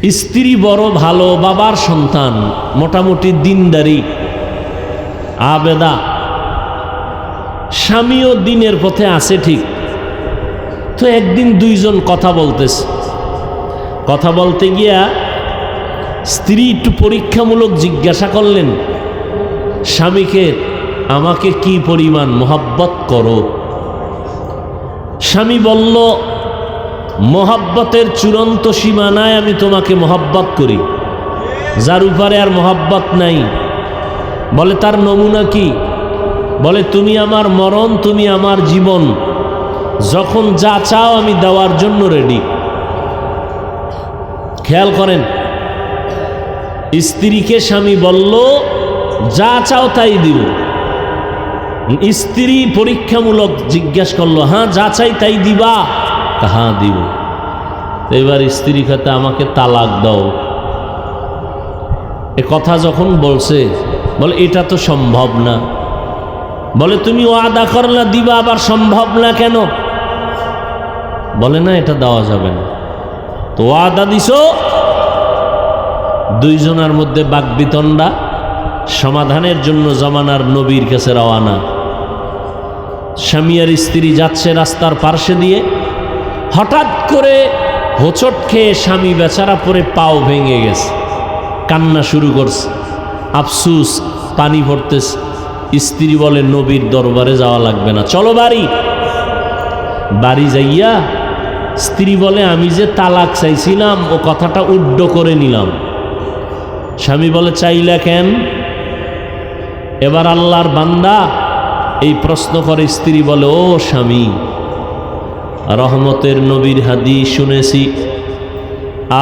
স্ত্রী বড় ভালো, বাবার সন্তান, মোটামুটি দিনদারি, আবেদা, স্বামীও দিনের পথে আছে ঠিক। তো একদিন দুইজন কথা বলতেছে, কথা বলতে গিয়া স্ত্রী একটু পরীক্ষামূলক জিজ্ঞাসা করলেন স্বামীকে, আমাকে কি পরিমাণ মোহাব্বত করো? স্বামী বলল, মোহাব্বতের চূড়ান্ত সীমানায় আমি তোমাকে মোহাব্বত করি, যার উপরে আর মোহাব্বত নাই। বলে তার নমুনা কি? বলে তুমি আমার মরণ, তুমি আমার জীবন, যখন যা চাও আমি দেওয়ার জন্য রেডি। খেয়াল করেন, স্ত্রীকে স্বামী বলল যা চাও তাই দিব। স্ত্রী পরীক্ষামূলক জিজ্ঞাসা করলো, হ্যাঁ যা চাই তাই দিবা? হ্যাঁ দিব। এবার স্ত্রী খাতে আমাকে তালাক দাও। এ কথা যখন বলছে, বলে এটা তো সম্ভব না। বলে তুমি ওয়াদা করলা দিবা, আবার সম্ভব না কেন? বলে না, এটা দেওয়া যাবে না। তো ওয়াদা দিছো। দুইজনের মধ্যে বাকবিতণ্ডা, সমাধানের জন্য জমানার নবীর কাছে রওয়ানা। স্বামী আর স্ত্রী যাচ্ছে রাস্তার পার্শ্বে দিয়ে, হঠাৎ করে হোঁচট খেয়ে স্বামী বেচারা পরে পাও ভেঙে গেছে, কান্না শুরু করছে, আফসুস, পানি পড়তেছে। স্ত্রী বলে নবীর দরবারে যাওয়া লাগবে না, চলো বাড়ি। বাড়ি যাইয়া স্ত্রী বলে, আমি যে তালাক চাইছিলাম ও কথাটা উড্ড করে নিলাম। স্বামী বলে, চাইলা কেন? এবার আল্লাহর বান্দা এই প্রশ্ন করে। স্ত্রী বলে, ও স্বামী, রহমতের নবীর হাদিস শুনেছি,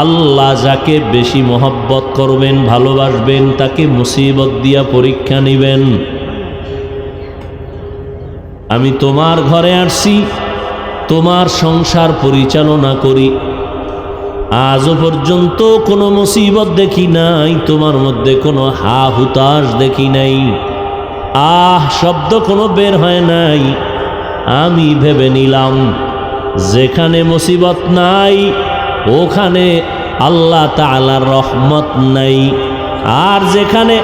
আল্লাহ যাকে বেশি মহব্বত করবেন, ভালোবাসবেন, তাকে মুসিবত দিয়া পরীক্ষা নিবেন। আমি তোমার ঘরে আসছি, তোমার সংসার পরিচালনা করি, আজও পর্যন্ত কোনো মুসিবত দেখি নাই, তোমার মধ্যে কোনো হা হুতাশ দেখি নাই, আহ শব্দ কোনো বের হয় নাই। আমি ভেবে নিলাম যেখানে মুসিবত নাই ওখানে আল্লাহ তাআলার রহমত নাই, আর যেখানে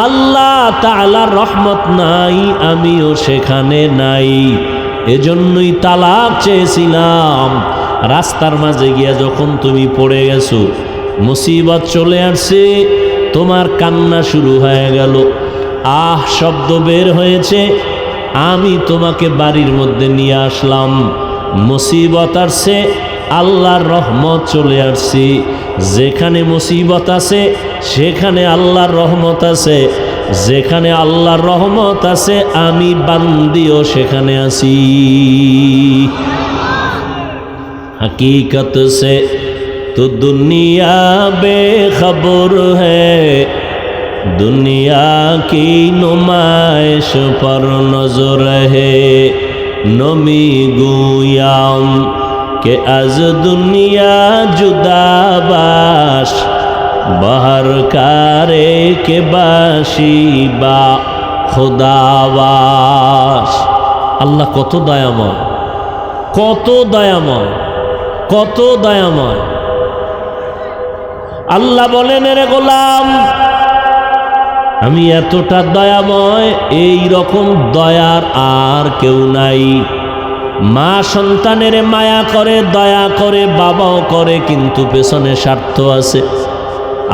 আল্লাহ তাআলার রহমত নাই আমিও সেখানে নাই। এজন্যই তালাক চেয়েছিলাম। রাস্তার মাঝে গিয়া যখন তুমি পড়ে গেছো, মুসিবত চলে আসছে, তোমার কান্না শুরু হয়ে গেল, আহ শব্দ বের হয়েছে, আমি তোমাকে বাড়ির মধ্যে নিয়ে আসলাম। মুসিবত আসছে, আল্লাহর রহমত চলে আসছে। যেখানে মুসিবত আছে সেখানে আল্লাহর রহমত আছে, যেখানে আল্লাহর রহমত আছে আমি বান্দিও সেখানে আছি। हकीकत से तो दुनिया बेखबर है, दुनिया की नुमाइश पर नजर है। नमी गुयाम के अज दुनिया जुदा बाश, बाहर कारे के बाशी बा खुदावाश। अल्लाह कत दयामय, কত দয়াময়, কত দয়াময়। আল্লাহ বলেন, রে গোলাম, আমি এতটা দয়াময়, এই রকম দয়ার আর কেউ নাই। মা সন্তানের মায়া করে, দয়া করে, বাবাও করে, কিন্তু পেছনে স্বার্থ আছে।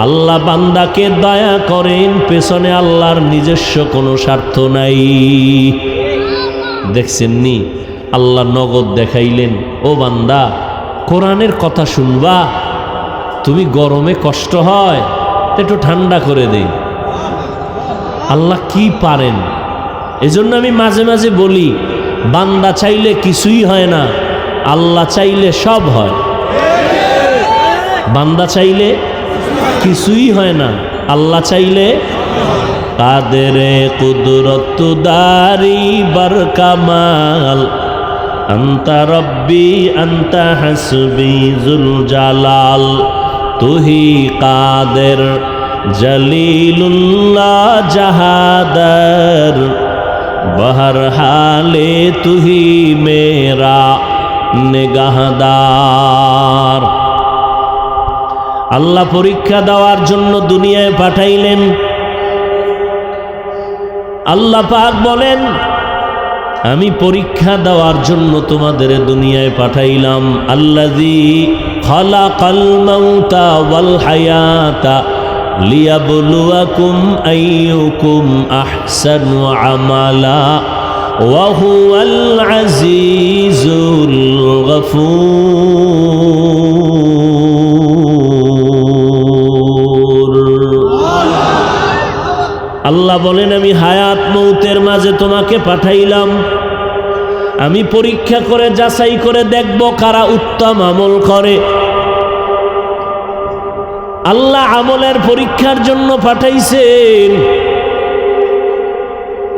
আল্লাহ বান্দাকে দয়া করেন, পেছনে আল্লাহর নিজস্ব কোনো স্বার্থ নাই। দেখছেননি, আল্লাহ নগদ দেখাইলেন, ও বান্দা কোরআনের কথা শুনবা, তুমি গরমে কষ্ট হয় একটু ঠান্ডা করে দেই। আল্লাহ কি পারেন। এজন্য আমি মাঝে মাঝে বলি, বান্দা চাইলে কিছুই হয় না, আল্লাহ চাইলে সব হয়। বান্দা চাইলে কিছুই হয় না, আল্লাহ চাইলে। কাদেরে কুদরত দারি বরকামাল, আন্তা রব্বি আন্তা হাসবি জুল জালাল, তুহি কাদের জলিলুল্লাহ জাহাদার, বহর হালে তুহি মেরা নিগাহদার। আল্লাহ পরীক্ষা দেওয়ার জন্য দুনিয়ায় পাঠাইলেন। আল্লাহ পাক বলেন, আমি পরীক্ষা দেওয়ার জন্য তোমাদের দুনিয়ায় পাঠাইলাম। আল্লাযী খালাকাল মাউতা ওয়াল হায়াতা লিয়াবলুয়াকুম আইয়ুকুম আহসানু আমালা ওয়া হুয়াল আজিজুল গফুর। আল্লাহ বলেন, আমি হায়াত মৌতের মাঝে তোমাকে পাঠাইলাম। আমি পরীক্ষা করে যাচাই করে দেখব কারা উত্তম আমল করে। আল্লাহ আমলের পরীক্ষার জন্য পাঠাইছেন।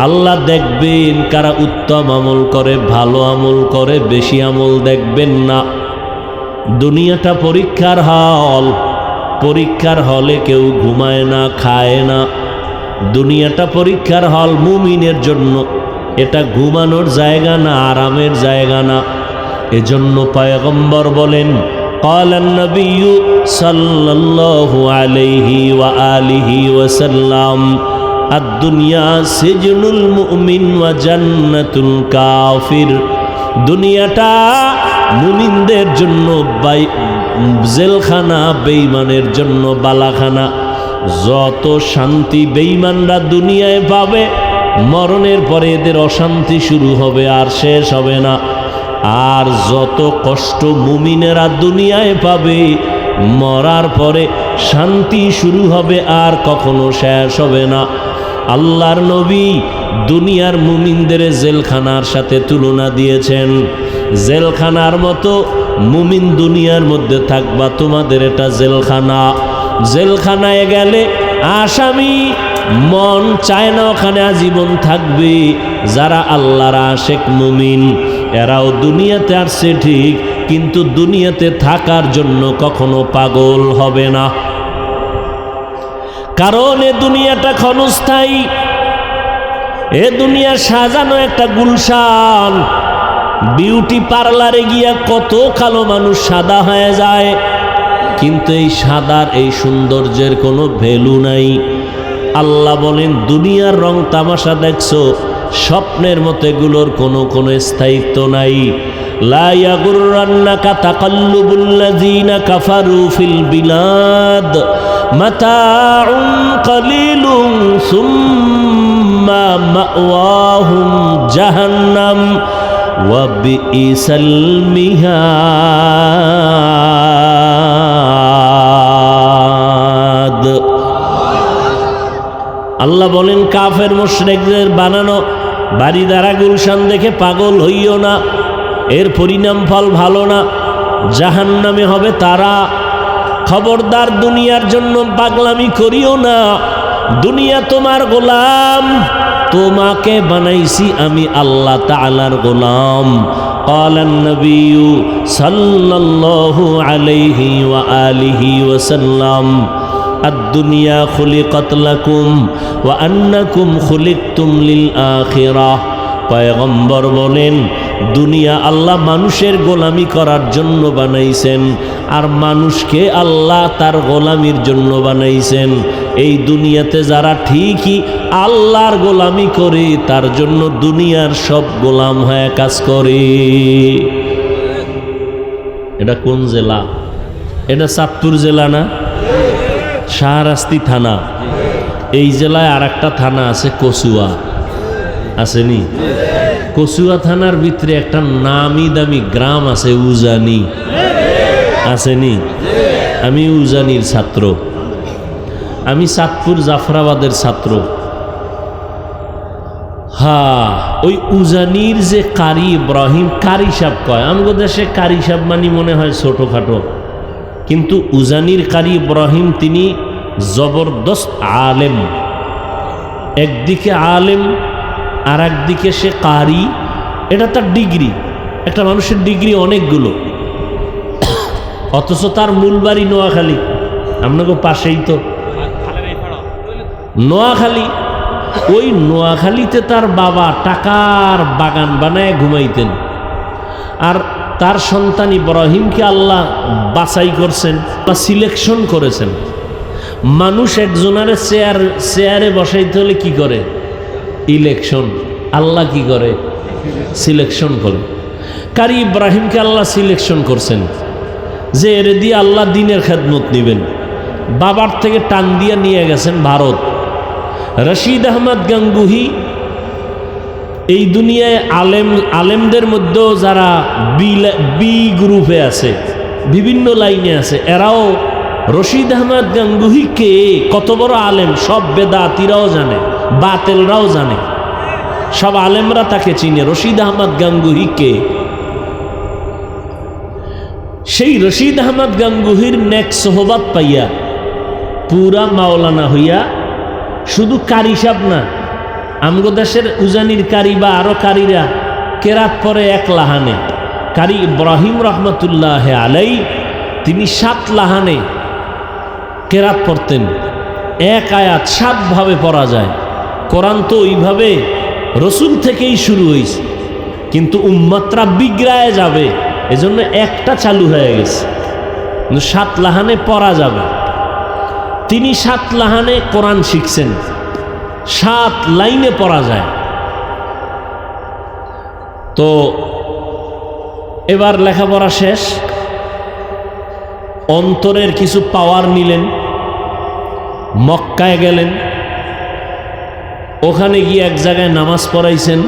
আল্লাহ দেখবেন কারা উত্তম আমল করে, ভালো আমল করে, বেশি আমল দেখবেন না। দুনিয়াটা পরীক্ষার হল। পরীক্ষার হলে কেউ ঘুমায় না, খায় না। দুনিয়াটা পরীক্ষার হল মুমিনের জন্য। এটা ঘুমানোর জায়গা না, আরামের জায়গা না। এজন্য পয়গম্বর বলেন, قال النبي صلى الله عليه وآله وسلم الدنيا سجن المؤمن وجنة الكافر। দুনিয়াটা মুমিনদের জন্য জেলখানা, বেঈমানের জন্য বালাখানা। যত শান্তি বেঈমানরা দুনিয়ায় পাবে, মরণের পরে এদের অশান্তি শুরু হবে, আর শেষ হবে না। আর যত কষ্ট মুমিনেরা দুনিয়ায় পাবে, মরার পরে শান্তি শুরু হবে, আর কখনো শেষ হবে না। আল্লাহর নবী দুনিয়ার মুমিনদের জেলখানার সাথে তুলনা দিয়েছেন। জেলখানার মতো মুমিন দুনিয়ার মধ্যে থাকবা, তোমাদের এটা জেলখানা। জেলখানায় গেলে আসামি মন চায় না ওখানে আজীবন থাকবে। যারা আল্লাহর আশেক মুমিন, এরাও দুনিয়াতে আসছে ঠিক, কিন্তু দুনিয়াতে থাকার জন্য কখনো পাগল হবে না। কারণ এ দুনিয়াটা ক্ষণস্থায়ী। এ দুনিয়া সাজানো একটা গুলশান। বিউটি পার্লারে গিয়া কত কালো মানুষ সাদা হয়ে যায়, কিন্তু এই সাদার, এই সৌন্দর্যের কোনো ভ্যালু নাই। আল্লাহ বলেন, দুনিয়ার রং তামাশা দেখছো, স্বপ্নের মতো এগুলোর কোনো স্থায়িত্ব নাই। লা ইয়াগুররান্নাকা তাকাল্লুবুল্লাযীনা কাফারু ফিল বিলাদ মাতাউন কালিলুন সুম্মা মাওয়াহুম জাহান্নাম ওয়া বিইসাল মিহাদ। আল্লাহ বলেন, কাফের মুশরিকদের বানানো বাড়ি দ্বারা গুলশান দেখে পাগল হইও না। এর পরিণাম ফল ভালো না, জাহান্নামে হবে তারা। খবরদার, দুনিয়ার জন্য পাগলামি করিও না। দুনিয়া তোমার গোলাম, তোমাকে বানাইছি আমি আল্লাহ তাআলার গোলাম। قال النبي صلى الله عليه وآله وسلم الدنيا خلقت لكم وأنكم خلقتم للآخرة। পয়গম্বর বলেন, দুনিয়া আল্লাহ মানুষের গোলামি করার জন্য বানাইছেন, আর মানুষকে আল্লাহ তার গোলামির জন্য বানাইছেন। এই দুনিয়াতে যারা ঠিকই আল্লাহর গোলামি করে, তার জন্য দুনিয়ার সব গোলাম হয়ে কাজ করে। এটা কোন জেলা? এটা চাঁদপুর জেলা না, শাহরাস্তি থানা। এই জেলায় আর একটা থানা আছে, কচুয়া। আসেনি? কচুয়া থানার ভিতরে একটা নামি দামি গ্রাম আছে, উজানি। আসেনি? আমি উজানির ছাত্র। আমি চাঁদপুর জাফরাবাদের ছাত্র। হ্যাঁ, ওই উজানির যে কারি ইব্রাহিম, কারি সাহেব কয়, আমগো দেশে কারি সাহেব মানে মনে হয় ছোটোখাটো, কিন্তু উজানির কারি ইব্রাহিম তিনি জবরদস্ত আলেম। একদিকে আলেম, আর একদিকে সে কারি। এটা তার ডিগ্রি। একটা মানুষের ডিগ্রি অনেকগুলো, অথচ তার মূল বাড়ি নোয়াখালী। আপনাকে পাশেই তো নোয়াখালী। ওই নোয়াখালীতে তার বাবা টাকার বাগান বানায় ঘুমাইতেন। আর তার সন্তান ইব্রাহিমকে আল্লাহ বাছাই করছেন বা সিলেকশন করেছেন। মানুষ একজনের চেয়ারে বসাইতে হলে কি করে? ইলেকশন। আল্লাহ কি করে? সিলেকশন করে। কারি ইব্রাহিমকে আল্লাহ সিলেকশন করছেন যে এর দিয়ে আল্লাহ দিনের খেদমত নেবেন। বাবার থেকে টান দিয়ে নিয়ে গেছেন ভারত। রশিদ আহমদ গাঙ্গুহি এই দুনিয়ায় আলেমদের মধ্যেও যারা বি গ্রুপে আছে, বিভিন্ন লাইনে আছে, এরাও রশিদ আহমদ গাঙ্গুহি কে, কত বড় আলেম সব বেদাতিরাও জানে, বাতেলরাও জানে, সব আলেমরা তাকে চিনে। রশিদ আহমদ গাঙ্গুহি কে? সেই রশিদ আহমদ গাঙ্গুহির নেক সোহবাত পাইয়া পুরা মাওলানা হইয়া শুধু কারি সাহেব না, আমগো দেশের উজানির কারি বা আরো কারিরা কেরাত পরে এক লাহানে। কারি ইব্রাহিম রহমতুল্লাহ আলাই তিনি 7 লাহানে কেরাত পড়তেন। এক আয়াত 7 ভাবে পড়া যায়। কোরআন তো ওইভাবে রসুল থেকেই শুরু হয়েছে, কিন্তু উম্মতরা বিগড়ায় যাবে এজন্য একটা চালু হয়ে গেছে, কিন্তু 7 লাহানে পড়া যাবে। তিনি 7 লাহানে কোরআন শিখছেন, 7 লাইনে পড়া যায়। তো এবার লেখাপড়া শেষ, অন্তরের কিছু পাওয়ার নিলেন, মক্কায় গেলেন। ওখানে গিয়ে এক জায়গায় নামাজ পড়াইছেন।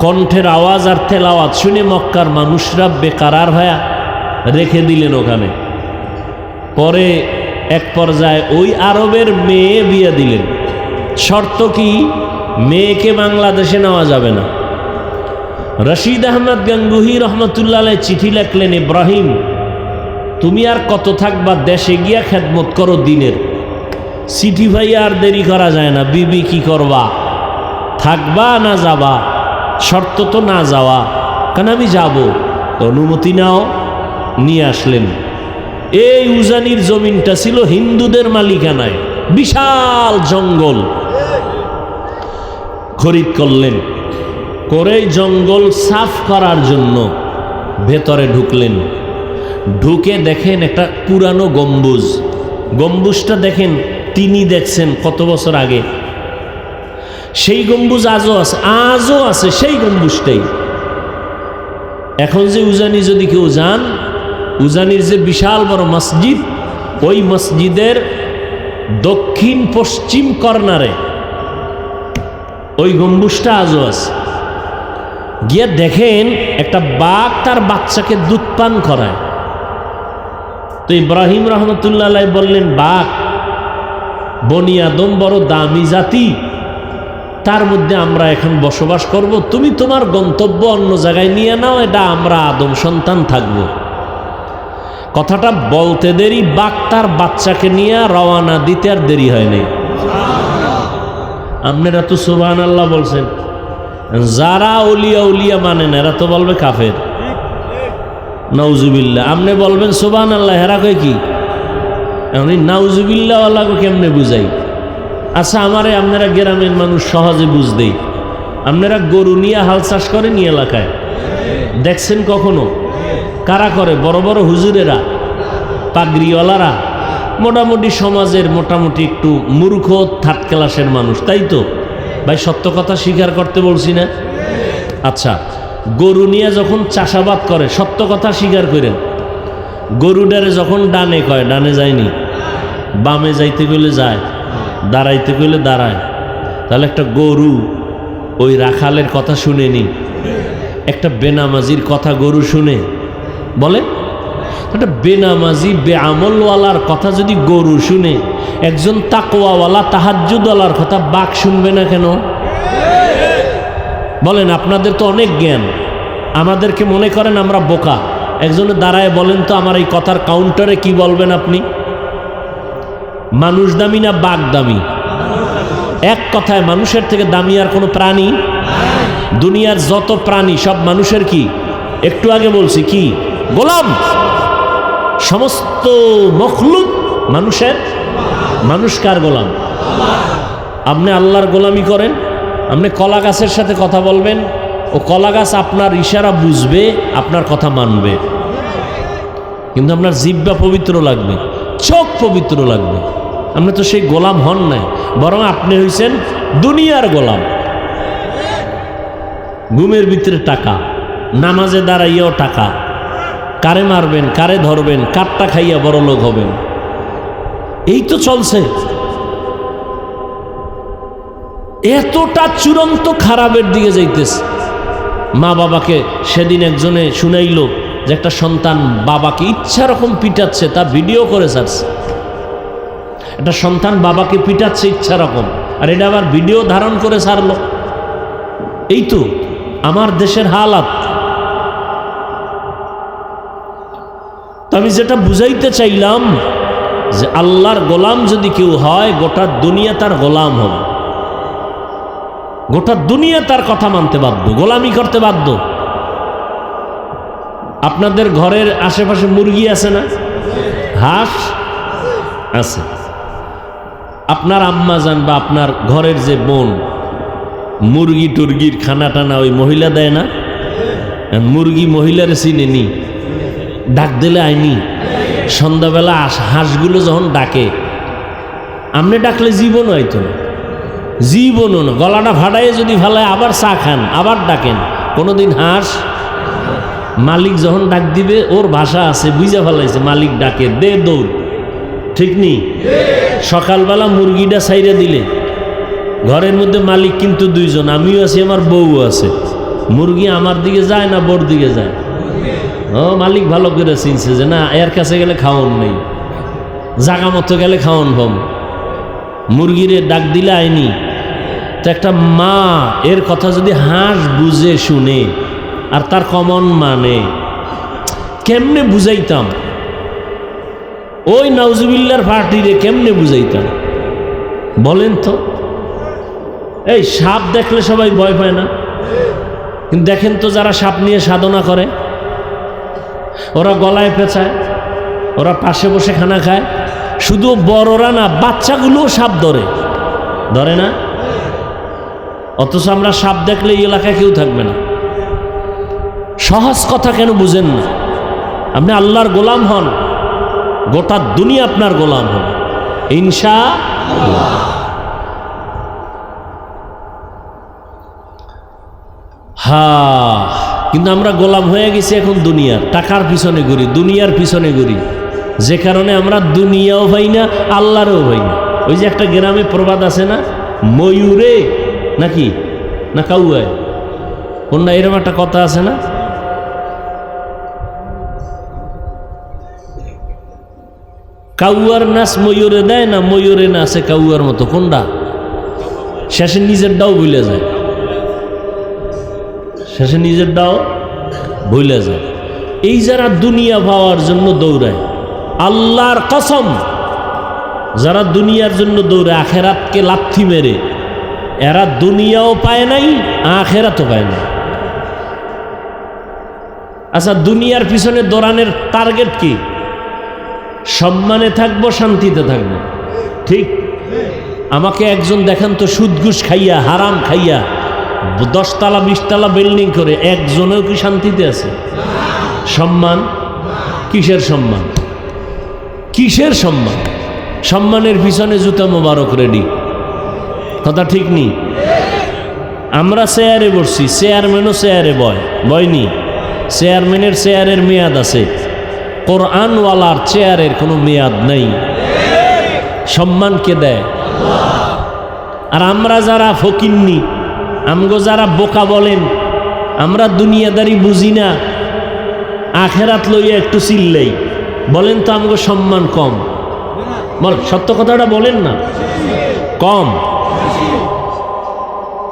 কণ্ঠের আওয়াজ আর তেলাওয়াত শুনে মক্কার মানুষরা বেকারার হয়ে রেখে দিলেন ওখানে। পরে এক পর্যায়ে ওই আরবের মেয়ে বিয়ে দিলেন। শর্ত কি? মেয়েকে বাংলাদেশে নেওয়া যাবে না। রশিদ আহমদ গাঙ্গুহি রহমতুল্লাহ আলাইহি চিঠি লেখলেন, ইব্রাহিম তুমি আর কত থাকবা, দেশে গিয়া খেদমত করো দিনের। চিঠি ভাই আর দেরি করা যায় না। বিবি কি করবা, থাকবা না যাবা? শর্ত তো না যাওয়া, কারণ আমি যাব। অনুমতি নাও, নিয়ে আসলেন। এই উজানির জমিনটা ছিল হিন্দুদের মালিকানায়, বিশাল জঙ্গল। খরিদ করলেন, করে জঙ্গল সাফ করার জন্য ভেতরে ঢুকলেন। ঢুকে দেখেন একটা পুরানো গম্বুজ। গম্বুজটা দেখেন, তিনি দেখছেন কত বছর আগে। সেই গম্বুজ আজও আছে সেই গম্বুজটাই। এখন যে উজানি যদি কেউ যান, উজানির যে বিশাল বড় মসজিদ, ওই মসজিদের দক্ষিণ পশ্চিম কর্নারে ওই গম্বুজটা আজও আছে। গিয়ে দেখেন একটা বাঘ তার বাচ্চাকে দুধ পান করায়। তো ইব্রাহিম রহমতুল্লাহ আলাইহি বললেন, বাঘ বনি আদম বড় দামি জাতি, তার মধ্যে আমরা এখন বসবাস করব, তুমি তোমার গন্তব্য অন্য জায়গায় নিয়ে নাও, এটা আমরা আদম সন্তান থাকব। কথাটা বলতে দেরি, বাঘ তার বাচ্চাকে নিয়ে রওয়ানা দিতে আর দেরি হয়নি। আপনারা তো সুবহানাল্লাহ বলছেন, যারা উলিয়া উলিয়া মানে না এরা তো বলবে কাফের, নাউজুবিল্লাহ। আপনি বলবেন সুবহানাল্লাহ, হেরা কয় কি? এমনি নাউজুবিল্লাহ ওয়ালাকে কেমনে বুঝাই? আচ্ছা, আমারে আপনারা গ্রামের মানুষ সহজে বুঝদেই। আপনারা গরু নিয়ে হাল চাষ করেন এই এলাকায়, দেখছেন কখনো? কারা করে? বড় বড় হুজুরেরা, পাগড়িওয়ালারা, মোটামুটি সমাজের মোটামুটি একটু মূর্খ থার্ড ক্লাসের মানুষ, তাই তো ভাই? সত্য কথা স্বীকার করতে বলছি না? আচ্ছা, গরু নিয়ে যখন চাষাবাদ করে, সত্য কথা স্বীকার করেন, গরুডারে যখন ডানে কয় ডানে যায়নি, বামে যাইতে গেলে যায়, দাঁড়াইতে গেলে দাঁড়ায়। তাহলে একটা গরু ওই রাখালের কথা শুনেনি, একটা বেনামাজির কথা গরু শুনে? বলে একটা বেনামাজি বেআমলওয়ালার কথা যদি গরু শুনে, একজন তাকওয়াওয়ালা তাহাজ্জুদওয়ালার কথা বাঘ শুনবে না কেন? বলেন, আপনাদের তো অনেক জ্ঞান, আমাদেরকে মনে করেন আমরা বোকা। একজনে দাঁড়ায় বলেন তো আমার এই কথার কাউন্টারে কি বলবেন আপনি? মানুষ দামি না বাঘ দামি? এক কথায় মানুষের থেকে দামি আর কোনো প্রাণী? দুনিয়ার যত প্রাণী সব মানুষের কি? একটু আগে বলছি কি? গোলাম। সমস্ত মখলুক মানুষের। মানুষ কার গোলাম? আপনি আল্লাহর গোলামি করেন। আপনি কলা গাছের সাথে কথা বলবেন, ও কলা গাছ আপনার ইশারা বুঝবে, আপনার কথা মানবে, কিন্তু আপনার জিহ্বা পবিত্র লাগবে, চোখ পবিত্র লাগবে। আপনি তো সেই গোলাম হন নাই, বরং আপনি হইছেন দুনিয়ার গোলাম। ঘুমের ভিতরে টাকা, নামাজে দাঁড়াইয়াও টাকা, কারে মারবেন, কারে ধরবেন, কারটা খাইয়া বড় লোক হবেন, এই তো চলছে। এতটা চূড়ান্ত খারাপের দিকে যাইতেছে। মা বাবাকে সেদিন একজনে শুনাইল যে একটা সন্তান বাবাকে ইচ্ছা রকম পিটাচ্ছে, তা ভিডিও করে ছাড়ছে। একটা সন্তান বাবাকে পিটাচ্ছে ইচ্ছা রকম, আর এটা আবার ভিডিও ধারণ করে ছাড়লো। এই তো আমার দেশের হালাত। তো আমি যেটা বুঝাইতে চাইলাম যে আল্লাহর গোলাম যদি কেউ হয়, গোটা দুনিয়া তার গোলাম হবে, গোটা দুনিয়া তার কথা মানতে বাধ্য, গোলামি করতে বাধ্য। আপনাদের ঘরের আশেপাশে মুরগি আছে না, হাঁস আছে? আপনার আম্মা জান বা আপনার ঘরের যে বোন মুরগি টুরগির খানা টানা ওই মহিলা দেয় না? মুরগি মহিলারে চিনেনি, ডাক দিলে আইনি। সন্ধ্যাবেলা হাঁসগুলো যখন ডাকে, আপনি ডাকলে জীবন হয়তো না, জীবনও না, গলাটা ফাটাইয়ে যদি ফালায় আবার চা খান, আবার ডাকেন। কোনোদিন হাঁস মালিক যখন ডাক দিবে, ওর ভাষা আছে, বুঝা ফেলাইছে মালিক ডাকে, দে দৌড়, ঠিক নি? সকালবেলা মুরগিটা ছাইরা দিলে, ঘরের মধ্যে মালিক কিন্তু দুইজন, আমিও আছি, আমার বউ আছে। মুরগি আমার দিকে যায় না বোর দিকে যায়? ও মালিক ভালো করে চিনছে যে না, এর কাছে গেলে খাওয়ান নেই, জাগা মতো গেলে খাওয়ান কম। মুরগিরে ডাক দিলে আইনি। তো একটা মা এর কথা যদি হাঁস বুঝে শুনে আর তার কমন মানে, কেমনে বুঝাইতাম? ওই নাউজুবিল্লার পার্টিরে কেমনে বুঝাইতাম বলেন তো? এই সাপ দেখলে সবাই ভয় পায় না? কিন্তু দেখেন তো যারা সাপ নিয়ে সাধনা করে, ওরা গলায় পেঁচায়, ওরা পাশে বসে খানা খায়। শুধু বড়রা না, বাচ্চাগুলোও সাপ ধরে, ধরে না? অথচ আমরা সাপ দেখলে এই এলাকায় কেউ থাকবে না। সহজ কথা কেন বুঝেন না? আপনি আল্লাহর গোলাম হন, গোটা দুনিয়া আপনার গোলাম হন ইনশাআল্লাহ। হ্যাঁ, কিন্তু আমরা গোলাম হয়ে গেছি এখন দুনিয়ার, টাকার পিছনে ঘুরি, দুনিয়ার পিছনে ঘুরি, যে কারণে আমরা দুনিয়াও পাই না, আল্লাহরও পাই না। ওই যে একটা গ্রামে প্রবাদ আছে না, ময়ূরে নাকি না কাউয়ায়, কোনটা এরকম একটা কথা আছে না? কাউয়ার নাচ ময়ূরে দেয় না, ময়ূরে নাচে কাউয়ার মতো, কোনটা? শেষে নিজের ডাও ভুলে যায়, শেষে নিজের ডাও ভুলে যায়। এই যারা দুনিয়া পাওয়ার জন্য দৌড়ায়, আল্লাহর কসম, যারা দুনিয়ার জন্য দৌড়ায় আখেরাতকে লাথি মেরে, এরা দুনিয়াও পায় নাই, আখেরাতও পায় না। আচ্ছা, দুনিয়ার পিছনে দৌড়ানোর টার্গেট কি? সম্মানে থাকবো, শান্তিতে থাকবো, ঠিক? আমাকে একজন দেখান তো সুদ ঘুষ খাইয়া, হারাম খাইয়া 10 তলা 20 তলা বিল্ডিং করে একজনেও কি শান্তিতে আছে? সম্মান কিসের সম্মান? কিসের সম্মান? সম্মানের পিছনে জুতা মোবারক রেডি, কথা ঠিক নি? আমরা চেয়ারে বসছি, চেয়ারম্যানও চেয়ারে বয়নি। চেয়ারম্যানের চেয়ারের মেয়াদ আছে, কোরআনওয়ালার চেয়ারের কোনো মেয়াদ নেই। সম্মান কে দেয়? আর আমরা যারা ফকিন্নি, আমগো যারা বোকা বলেন, আমরা দুনিয়াদারি বুঝি না, আখেরাত লইয়া একটু চিল্লাই, বলেন তো আমগো সম্মান কম? বল, সত্য কথাটা বলেন না, কম?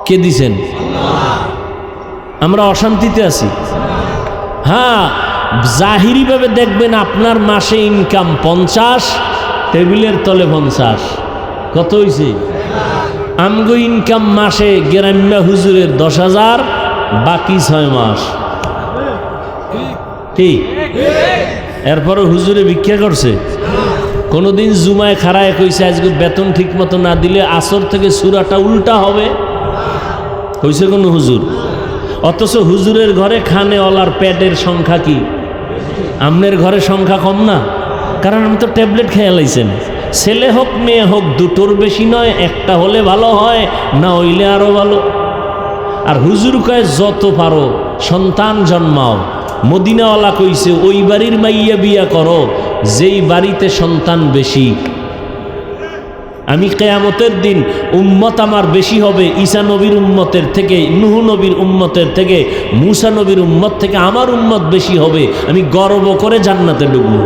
কে দিছেন? আমরা অশান্তিতে আছি। হ্যাঁ, জাহিরিভাবে দেখবেন আপনার মাসে ইনকাম 50, টেবিলের তলে 50, কত হয়েছে? আমগো ইনকাম মাসে গ্রাম্য হুজুরের 10,000, বাকি 6 মাস, ঠিক? এরপরও হুজুরে ভিক্ষা করছে? কোনোদিন জুমায় খাড়ায় কইছে আজকে বেতন ঠিক মতো না দিলে আসর থেকে সূরাটা উল্টা হবে? কইছে কোনো হুজুর? অথচ হুজুরের ঘরে খানেওয়ালার পেটের সংখ্যা কি? আমনের ঘরে সংখ্যা কম না? কারণ আমি তো ট্যাবলেট খেয়ে লাইছেন। ছেলে হোক মেয়ে হোক দুটোর বেশি নয়, একটা হলে ভালো হয়, না হইলে আরো ভালো। আর হুজুর কয় যত পারো সন্তান জন্মাও। মদিনাওয়ালা কইছে ওই বাড়ির মাইয়া বিয়া করো যেই বাড়িতে সন্তান বেশি। আমি কিয়ামতের দিন উম্মত আমার বেশি হবে ঈসা নবীর উম্মতের থেকে, নূহ নবীর উম্মতের থেকে, মূসা নবীর উম্মত থেকে আমার উম্মত বেশি হবে। আমি গর্ব করে জান্নাতে ঢুকবো।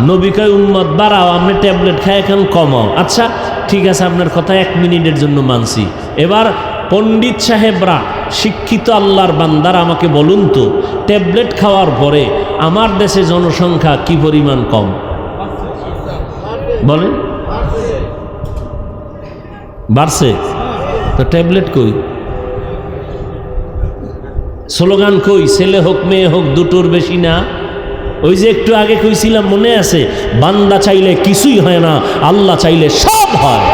নবী কয় উম্মত বাড়াও, আপনি ট্যাবলেট খায় এখন কমাও। আচ্ছা ঠিক আছে, আপনার কথা 1 মিনিটের জন্য মানছি। এবার পণ্ডিত সাহেবরা, শিক্ষিত আল্লাহর বান্দার আমাকে বলুন তো, ট্যাবলেট খাওয়ার পরে আমার দেশে জনসংখ্যা কি পরিমাণ কম? বলেন। বাড়ছে তো ট্যাবলেট কই? স্লোগান কই? ছেলে হোক মেয়ে হোক দুটোর বেশি না। ওই যে একটু আগে কইছিলাম মনে আছে, বান্দা চাইলে কিছুই হয় না, আল্লাহ চাইলে সব হয়।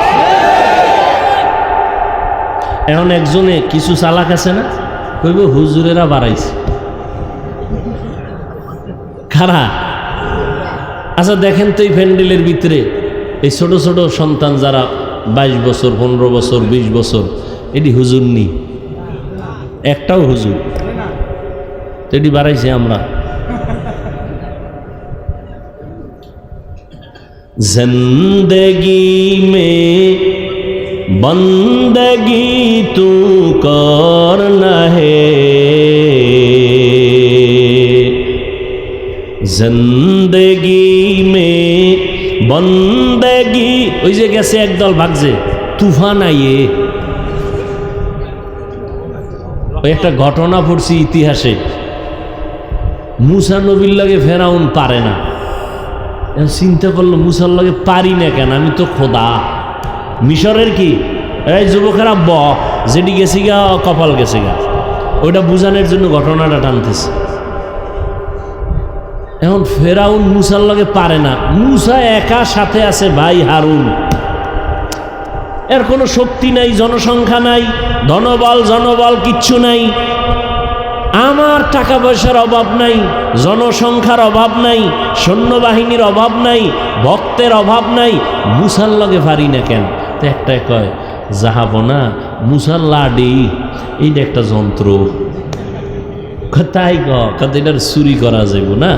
এখন একজনে কিছু চালাক আছে না, কইব হুজুরেরা বাড়াইছে। খারা আচ্ছা দেখেন তো এই প্যান্ডেলের ভিতরে এই ছোট ছোট সন্তান যারা 22 বছর 15 বছর 20 বছর, এটি হুজুর নি? একটাও হুজুর? তো এটি বাড়াইছে আমরা। जिंदगी में बंदगी तू करना है, जिंदगी में बंदगी। ওই যে গেছে একদল ভাগছে, তুফান আইয়ে। ওই একটা ঘটনা পড়ছি ইতিহাসে, মূসা নবীর লাগে ফেরাউন পারে না। চিন্তা করলো মুসার লগে পারি না কেন, আমি তো খোদা। মিশরের কি এই যুবকেরা যেটি গেছি গা কপাল গেছে গা, ওইটা বুঝানোর জন্য ঘটনাটা টানতেছে। এখন ফেরাউন মুসার লগে পারে না, মুসা একা, সাথে আছে ভাই হারুন। এর কোনো শক্তি নাই, জনসংখ্যা নাই, জনবল কিচ্ছু নাই। আমার টাকা পয়সার অভাব নাই, জনসংখ্যার অভাব নাই, সৈন্যবাহিনীর অভাব নাই, ভক্তের অভাব নাই, মুসার লগে পারি না কেন? তো একটাই কয়, যাহাব না মুসার লাডি, এইটা একটা যন্ত্র। তাই এটার চুরি করা যাইব না,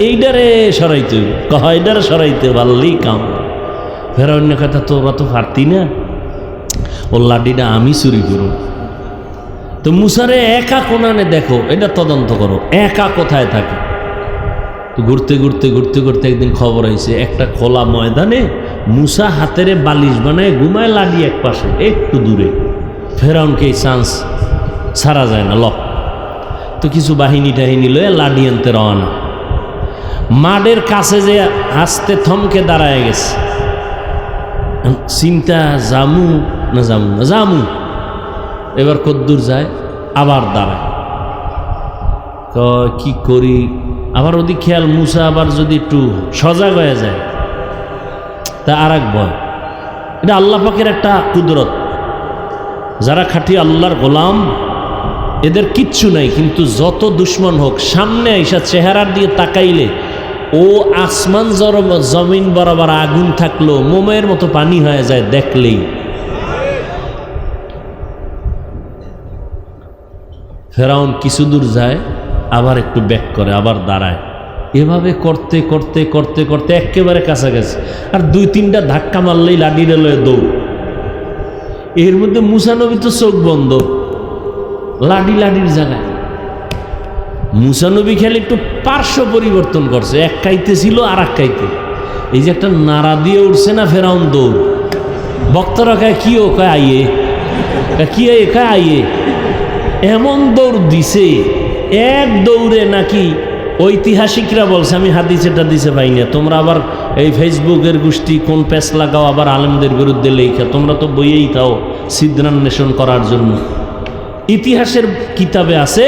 এইটারে সরাইতে এটারে সরাইতে পারলেই কাম। ফের অন্য কথা, তোরা তো পারতি না, ও লাডিটা আমি চুরি করব। তো মুসারে একা কোনানে দেখো, এটা তদন্ত করো, একা কোথায় থাকে। তো ঘুরতে ঘুরতে ঘুরতে ঘুরতে একদিন খবর আইছে, একটা খোলা ময়দানে মুসা হাতেরে বালিশ বানায় ঘুমায়, লাডি এক পাশে একটু দূরে। ফেরাউনকে এই চান্স ছাড়া যায় না, লক। তো কিছু বাহিনী টাহিনী লয়ে লাডি আনতে রওনা। মাঠের কাছে যে হাসতে থমকে দাঁড়ায় গেছে, চিন্তা জামু না জামু না জামু। এবার কদ্দূর যায়, আবার দাঁড়ায়, কি করি। আবার ওদিক খেয়াল, মুসা আবার যদি একটু সজাগ হয়ে যায় তা আর এক ভয়। এটা আল্লাহ পাকের একটা কুদরত। যারা খাঁটি আল্লাহর গোলাম, এদের কিচ্ছু নাই, কিন্তু যত দুশ্মন হোক সামনে আইসা চেহারার দিয়ে তাকাইলে ও আসমান জমিন বরাবর আগুন থাকলো মোমের মতো পানি হয়ে যায় দেখলেই। ফেরাউন কিছু দূর যায়, আবার একটু ব্যাক করে, আবার দাঁড়ায়। এভাবে করতে করতে করতে করতে একেবারে কাছাকাছি, আর 2-3টা ধাক্কা মারলেই লাডি রেলয়ে দৌড়। এর মধ্যে মুসা নবী তো চোখ বন্ধ, লাডির জায়গায়। মুসা নবী খেলে একটু পার্শ্ব পরিবর্তন করছে, এক কাইতে ছিল আর এক কাইতে। এই যে একটা নাড়া দিয়ে উঠছে না, ফেরাউন দৌড়। বক্তারা কয় কি, ও কয় আইয়ে, কি কয় আইয়ে। এমন দৌড় দিছে, এক দৌড়ে নাকি ঐতিহাসিকরা বলছে, আমি হাদিসে টাদিসে পাই না, তোমরা আবার এই ফেসবুকের গোষ্ঠী কোন প্যাচ লাগাও আবার আলেমদের বিরুদ্ধে লেখা, তোমরা তো বইয়েই থাও ছিদ্রান্বেষণ করার জন্য। ইতিহাসের কিতাবে আছে,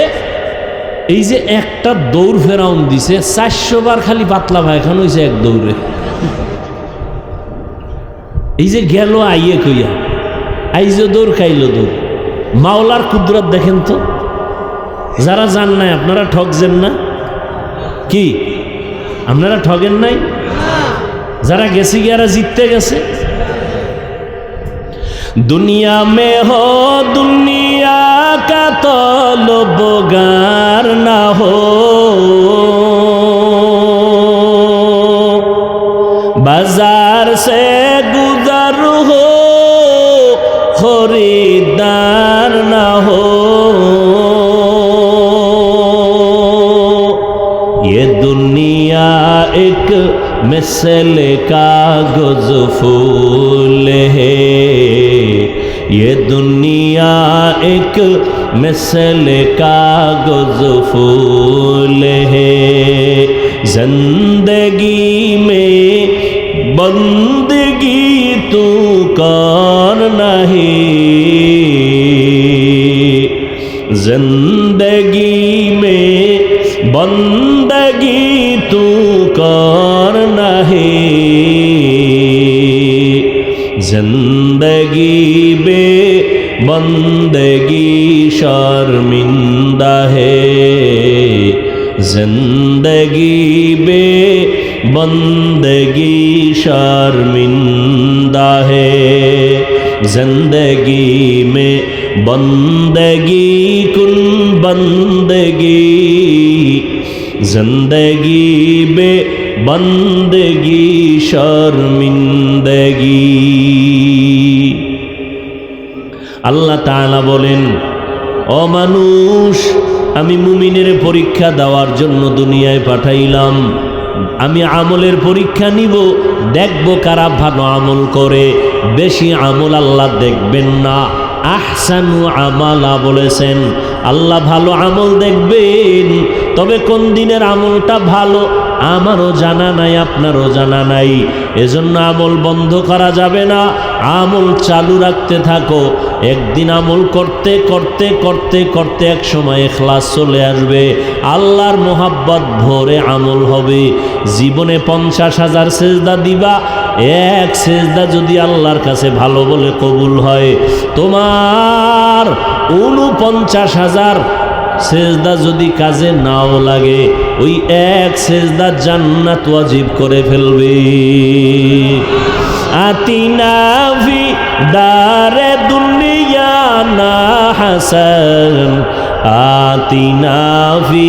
এই যে একটা দৌড় ফেরাউন দিছে, 400 বার খালি পাতলা পায়খানা হয়েছে এক দৌড়ে। এই যে গেল আইয়ে কইয়া, আইজো দৌড় খাইলো দৌড়। মাওলার কুদরত দেখেন তো। যারা জান নাই আপনারা ঠকছেন না কি? আপনারা ঠগেন নাই? যারা গেছে গিয়ারা জিততে গেছে। दुनिया में हो दुनिया का तलबगार ना हो, बाजार से गुजर हो खरीदार ना हो, ये दुनिया एक मिसल कागज फूल है, ये दुनिया एक मिसल कागज फूल है, जिंदगी में बंदगी तू कर नहीं, जिंदगी में बंदगी तू कर नहीं, जिंदगी बे बंदगी शर्मिंदा है, जिंदगी बे बंदगी शर्मिंदा है, जिंदगी में बंदगी कुन बंदगी, जिंदगी बे बंदगी शर्मिंदगी। আল্লাহ তাআলা বলেন, ও মানুষ, আমি মুমিনের পরীক্ষা দেওয়ার জন্য দুনিয়ায় পাঠাইলাম। আমি আমলের পরীক্ষা নিব, দেখব কারা ভালো আমল করে। বেশি আমল আল্লাহ দেখবেন না। আহসানু আমালা বলেছেন, আল্লাহ ভালো আমল দেখবেন। তবে কোন দিনের আমলটা ভালো আমারও জানা নাই, আপনারও জানা নাই। এজন্য আমল বন্ধ করা যাবে না, আমল চালু রাখতে থাকো। একদিন আমল করতে করতে করতে করতে এক সময় ইখলাস চলে আসবে, আল্লাহর মোহাব্বত ভরে আমল হবে। জীবনে 50,000 সেজদা দিবা, এক সেজদা যদি আল্লাহর কাছে ভালো বলে কবুল হয়, তোমার 49,000 সেজদা যদি কাজে নাও লাগে, ওই এক সেজদা জান্নাত ওয়াজিব করে ফেলবে। আতিনা ফি দারে দুনিয়া না হাসান, আতিনা ফি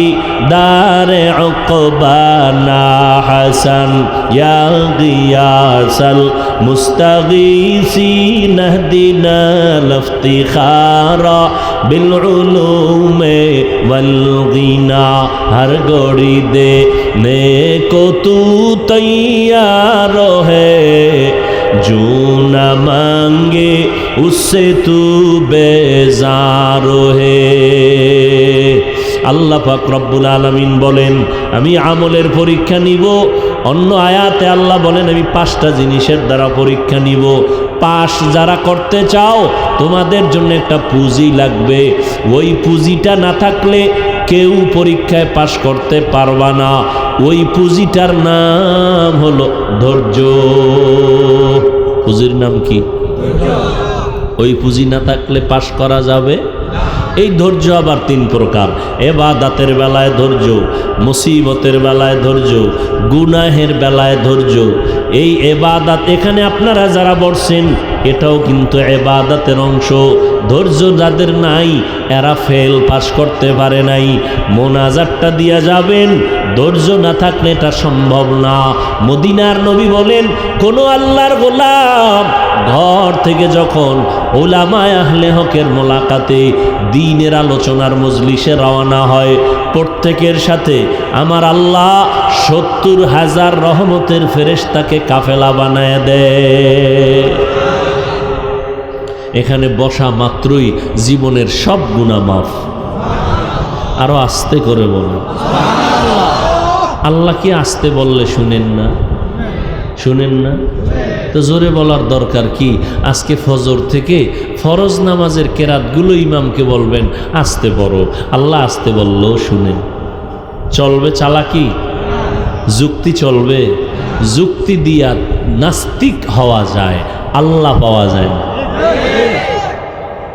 দারে উকবা না হাসান, ইয়া গিয়াসাল মুস্তাগীসিন ইহদিনা লিফতিখারা বিল উলুমে ওয়াল গিনা, हर घड़ी देने को तू तैयार है, जो न मांगे उससे तू बेजार है। আল্লাহ পাক রব্বুল আলামিন বলেন, আমি আমলের পরীক্ষা নিব। অন্য আয়াতে আল্লাহ বলেন, আমি 5টা জিনিসের দ্বারা পরীক্ষা নিব। পাশ যারা করতে চাও, তোমাদের জন্য একটা পুঁজি লাগবে। ওই পুঁজিটা না থাকলে কেউ পরীক্ষায় পাশ করতে পারবা না। ওই পুঁজিটার নাম হলো ধৈর্য। পুঁজির নাম কি? ওই পুঁজি না থাকলে পাশ করা যাবে। এই ধৈর্য আবার 3 প্রকার। ইবাদতের বেলায় ধৈর্য, মুসিবতের বেলায় ধৈর্য, গুনাহের বেলায় ধৈর্য। এই ইবাদত, এখানে আপনারা যারা বসছেন, এটাও কিন্তু ইবাদতের অংশ। ধৈর্য যাদের নাই, এরা ফেল, পাস করতে পারে নাই। মোনাজাতটা দিয়া যাবেন, ধৈর্য না থাকলে এটা সম্ভব না। মদিনার নবী বলেন, কোন আল্লাহর গোলাম ঘর থেকে যখন উলামায়ে আহলে হকের মোলাকাতে, দ্বীনের আলোচনার মজলিসে রওনা হয়, প্রত্যেকের সাথে আমার আল্লাহ 70,000 রহমতের ফেরেশতাকে কাফেলা বানায় দেয়। এখানে বসা মাত্রই জীবনের সব গুনাহ মাফ। আরো আস্তে করে বলুন, আল্লাহ কি আস্তে বললে শুনেন না? শুনেন না তো জোরে বলার দরকার কি? আজকে ফজর থেকে ফরজ নামাজের কেরাতগুলো ইমামকে বলবেন আস্তে পড়ো। আল্লাহ আস্তে বললেও শুনেন। চলবে চালাকি? যুক্তি চলবে? যুক্তি দিয়া নাস্তিক হওয়া যায়, আল্লাহ পাওয়া যায় না।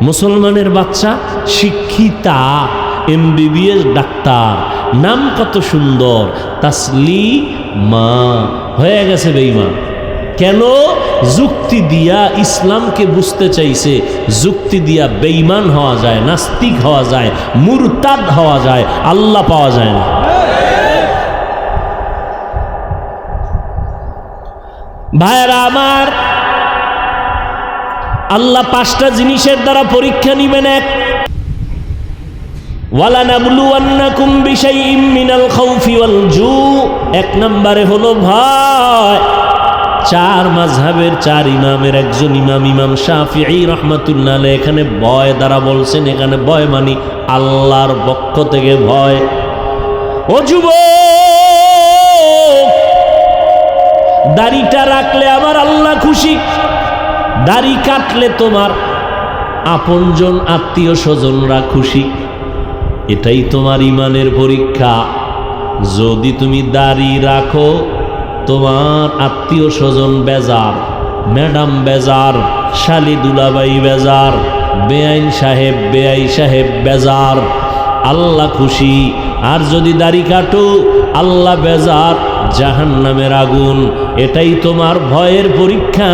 মুসলমানের বাচ্চা শিক্ষিতা, MBBS ডাক্তার, নাম কত সুন্দর, তাসলিমা হয়ে গেছে বেঈমান। কেন? যুক্তি দিয়া ইসলামকে বুঝতে চাইছে। যুক্তি দিয়া বেঈমান হওয়া যায়, নাস্তিক হওয়া যায়, মুরতাদ হওয়া যায়, আল্লাহ পাওয়া যায় না। ভাইরা আমার, আল্লাহ 5টা জিনিসের দ্বারা পরীক্ষা নিবেন। ওয়ালানাবলুওয়ান্নাকুম বিশাইইম মিনাল খাউফি ওয়াল জু, 1 নম্বরে হলো ভয়। 4 মাযহাবের 4 ইমামের একজন ইমাম, ইমাম শাফিঈ রাহমাতুল্লাহ আলাইহি এখানে ভয় দ্বারা বলছেন, এখানে ভয় মানে আল্লাহর পক্ষ থেকে ভয়। ও যুবক, দাড়িটা রাখলে আমার আল্লাহ খুশি, দাড়ি কাটলে তোমার আপনজন আত্মীয় স্বজনরা খুশি। এটাই তোমার ইমানের পরীক্ষা। যদি তুমি দাড়ি রাখো, তোমার আত্মীয় স্বজন বেজার, ম্যাডাম বেজার, শালি দুলাবাই বেজার, বেআইন সাহেব বেআই সাহেব বেজার, আল্লাহ খুশি। আর যদি দাড়ি কাটো, আল্লাহ বেজার, জাহান্নামের আগুন। এটাই তোমার ভয়ের পরীক্ষা।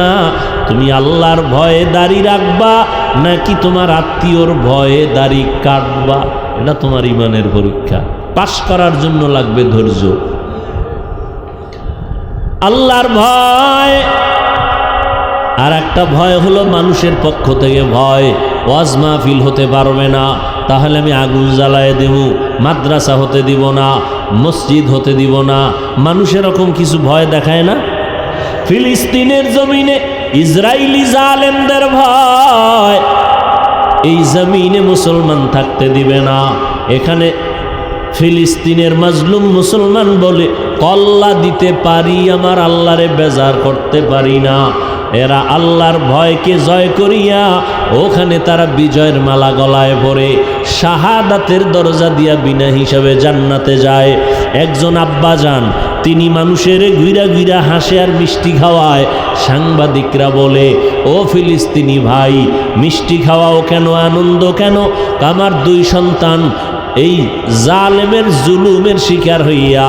তুমি আল্লাহর ভয়ে দাড়ি রাখবা নাকি তোমার আত্মীয়র ভয়ে দাড়ি কাটবা, এটা তোমার ইমানের পরীক্ষা। পাশ করার জন্য লাগবে ধৈর্য। আল্লাহর ভয়। আর একটা ভয় হলো মানুষের পক্ষ থেকে ভয়। ওয়াজ মাহফিল হতে পারবে না, তাহলে আমি আগুন জ্বালায় দেব, মাদ্রাসা হতে দিব না, মসজিদ হতে দিব না। মানুষ এরকম কিছু ভয় দেখায় না? ফিলিস্তিনের জমিনে ইসরায়েলি জালেমদের ভয়, এই জমিনে মুসলমান থাকতে দিবে না। এখানে ফিলিস্তিনের মাজলুম মুসলমান বলে কল্লা দিতে পারি, আমার আল্লাহরে বেজার করতে পারি না। এরা আল্লাহর ভয়কে জয় করিয়া ওখানে তারা বিজয়ের মালা গলায় পরে শাহাদাতের দরজা দিয়া বিনা হিসাবে জান্নাতে যায়। একজন আব্বাজান, তিনি মানুষের ঘুরা ঘুরা হাসে আর মিষ্টি খাওয়ায়। সাংবাদিকরা বলে, ও ফিলিস্তিনি ভাই, মিষ্টি খাওয়াও কেন, আনন্দ কেন? আমার 2 সন্তান এই জালেমের জুলুমের শিকার হইয়া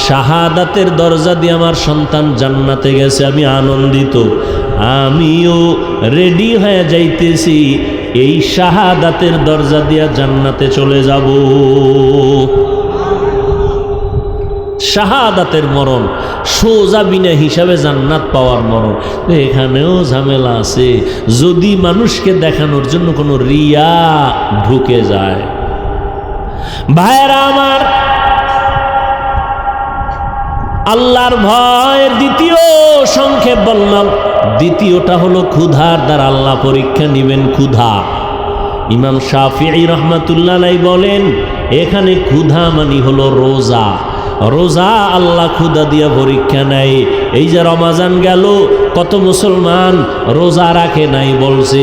শাহাদাতের দরজা দিয়ে আমার সন্তান জান্নাতে গেছে, আমি আনন্দিত। আমিও রেডি হয়ে যাইতেছি, এই শাহাদাতের দরজা দিয়া জান্নাতে চলে যাব। শাহাদাতের মরণ, সোজা বিনা হিসাবে জান্নাত পাওয়ার মরণ। এখানেও ঝামেলা আছে, যদি মানুষকে দেখানোর জন্য কোনো রিয়া ঢুকে যায়। ভাইরা আমার, আল্লাহর ভয়ের দ্বিতীয় সংক্ষেপ বললাম, দ্বিতীয়টা হলো ক্ষুধার দ্বারা আল্লাহ পরীক্ষা নিবেন। ক্ষুধা, ইমাম শাফিঈ রাহমাতুল্লাহ আলাইহি বলেন, এখানে ক্ষুধা মানে হলো রোজা। রোজা আল্লাহ ক্ষুধা দিয়া পরীক্ষা নেয়। এই যে রমাজান গেল, কত মুসলমান রোজা রাখে নাই, বলছে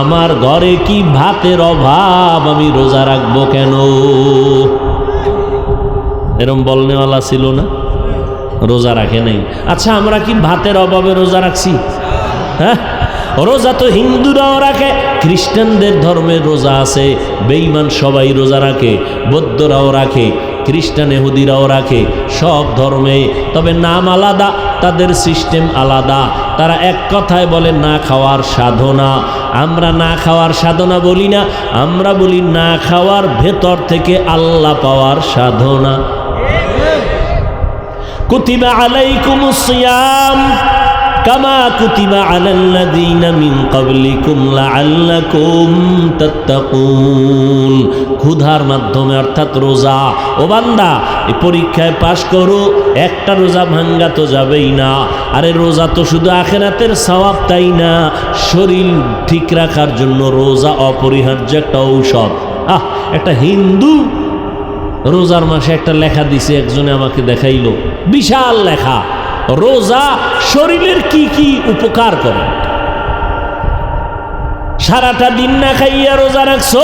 আমার ঘরে কি ভাতের অভাব, আমি রোজা রাখবো কেন? এরম বলনেওয়ালা ছিল না? রোজা রাখে নাই। আচ্ছা, আমরা কি ভাতের অভাবে রোজা রাখছি? হ্যাঁ, রোজা তো হিন্দুরাও রাখে, খ্রিস্টানদের ধর্মের রোজা আছে, বেঈমান সবাই রোজা রাখে, বৌদ্ধরাও রাখে, খ্রিস্টান ইহুদিরাও রাখে, সব ধর্মে। তবে নাম আলাদা, তাদের সিস্টেম আলাদা। তারা এক কথায় বলে না খাওয়ার সাধনা। আমরা না খাওয়ার সাধনা বলি না, আমরা বলি না খাওয়ার ভেতর থেকে আল্লাহ পাওয়ার সাধনা। কুতিবা আলাইকুমুস সিয়াম কামা কুতিবা আলাল্লাযীনা মিন ক্বাবলিকুম লাআল্লাকুম তাত্তাকুন। ক্ষুধার মাধ্যমে অর্থাৎ রোজা। ও বান্দা, এই পরীক্ষায় পাশ করো, একটা রোজা ভাঙ্গা তো যাবেই না। আরে রোজা তো শুধু আখিরাতের সওয়াব তাই না, শরীর ঠিক রাখার জন্য রোজা অপরিহার্য একটা ঔষধ। একটা হিন্দু রোজার মাসে একটা লেখা দিছে, একজনে আমাকে দেখাইলো, বিশাল লেখা, রোজা শরীরের কি কি উপকার করে। সারাটা দিন না খাইয়া রোজা রাখছো,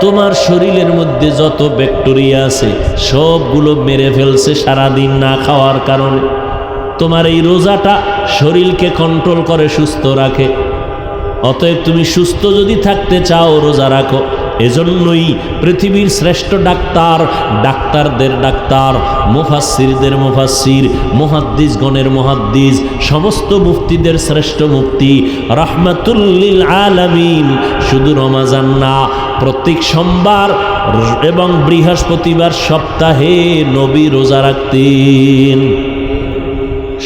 তোমার শরীরের মধ্যে যত ব্যাকটেরিয়া আছে সবগুলো মেরে ফেলছে সারাদিন না খাওয়ার কারণে। তোমার এই রোজাটা শরীরকে কন্ট্রোল করে, সুস্থ রাখে। অতএব তুমি সুস্থ যদি থাকতে চাও রোজা রাখো। এজন্যই পৃথিবীর শ্রেষ্ঠ ডাক্তার, ডাক্তারদের ডাক্তার, মুফাসসিরদের মুফাসসির, মুহাদ্দিসগণের মুহাদ্দিস, সমস্ত মুফতিদের শ্রেষ্ঠ মুফতি রাহমাতুল লিল আলামিন শুধু রমজান না, প্রত্যেক সোমবার এবং বৃহস্পতিবার সপ্তাহে নবী রোজা রাখতেন।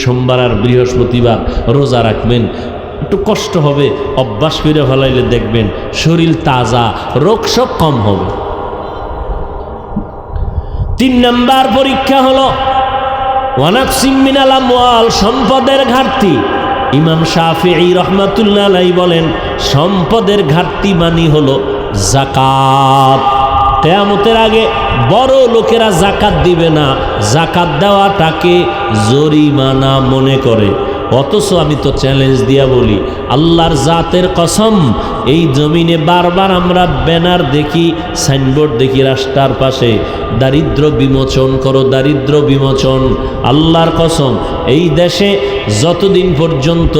সোমবার আর বৃহস্পতিবার রোজা রাখবেন। একটু কষ্ট হবে, অভ্যাস করে ফেলাইলে দেখবেন শরীর তাজা, রোগ সব কম হবে। 3 নাম্বার পরীক্ষা হলো ওয়ানাকসিম মিনাল আমওয়াল, সম্পদের ঘাটতি। ইমাম শাফিঈ রাহমাতুল্লাহ আলাইহি বলেন সম্পদের ঘাটতি মানে হলো যাকাত। কিয়ামতের আগে বড় লোকেরা যাকাত দিবে না, যাকাত দেওয়াটাকে জরিমানা মনে করে। অথচ আমি তো চ্যালেঞ্জ দিয়া বলি, আল্লাহর জাতের কসম, এই জমিনে বারবার আমরা ব্যানার দেখি, সাইনবোর্ড দেখি রাস্তার পাশে, দারিদ্র বিমোচন করো, দারিদ্র বিমোচন। আল্লাহর কসম, এই দেশে যতদিন পর্যন্ত